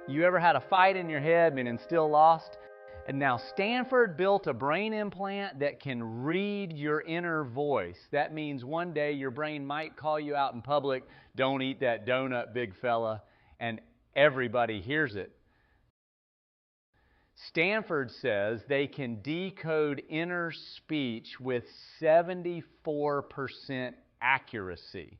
You ever had a fight in your head and still lost? And now Stanford built a brain implant that can read your inner voice. That means one day your brain might call you out in public, "Don't eat that donut, big fella," and everybody hears it. Stanford says they can decode inner speech with 74% accuracy.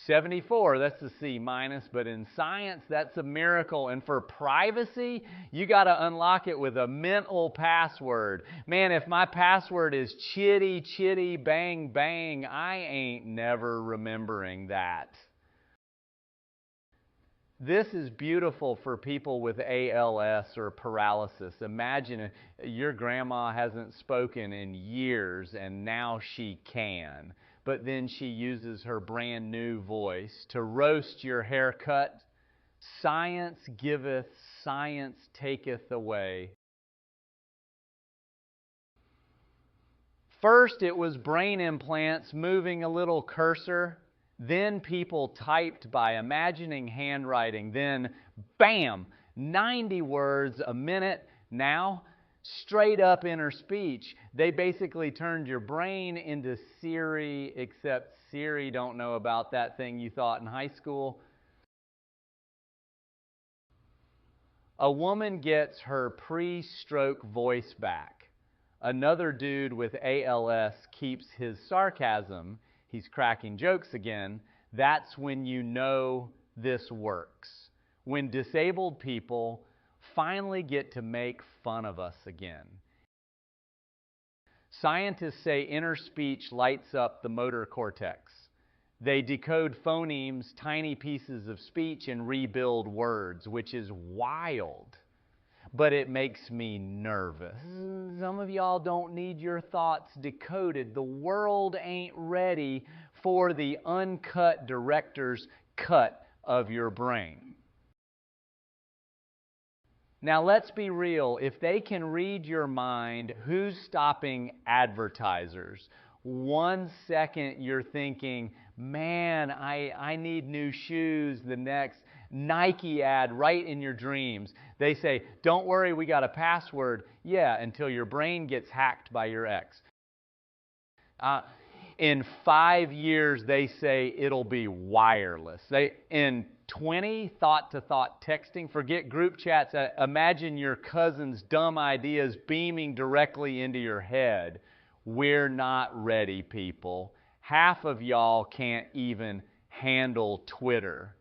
74, that's a C minus, but in science, that's a miracle. And for privacy, you got to unlock it with a mental password. Man, if my password is chitty, chitty, bang, bang, I ain't never remembering that. This is beautiful for people with ALS or paralysis. Imagine your grandma hasn't spoken in years and now she can. But then she uses her brand new voice to roast your haircut. Science giveth, science taketh away. First it was brain implants moving a little cursor. Then people typed by imagining handwriting. Then, bam, 90 words a minute. Now, straight up inner speech. They basically turned your brain into Siri, except Siri don't know about that thing you thought in high school. A woman gets her pre-stroke voice back. Another dude with ALS keeps his sarcasm. He's cracking jokes again. That's when you know this works. When disabled people finally get to make fun of us again. Scientists say inner speech lights up the motor cortex. They decode phonemes, tiny pieces of speech, and rebuild words, which is wild. But it makes me nervous. Some of y'all don't need your thoughts decoded. The world ain't ready for the uncut director's cut of your brain. Now let's be real. If they can read your mind, who's stopping advertisers? 1 second you're thinking, man, I need new shoes. The next Nike ad right in your dreams. They say, don't worry, we got a password. Yeah, until your brain gets hacked by your ex. In 5 years, they say it'll be wireless. In 20, thought-to-thought texting. Forget group chats. Imagine your cousin's dumb ideas beaming directly into your head. We're not ready, people. Half of y'all can't even handle Twitter.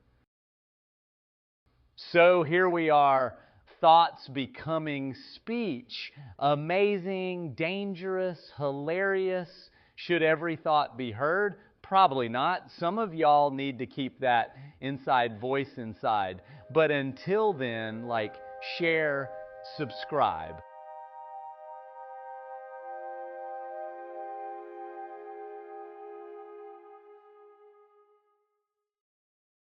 So here we are, thoughts becoming speech. Amazing, dangerous, hilarious. Should every thought be heard? Probably not. Some of y'all need to keep that inside voice inside. But until then, share, subscribe.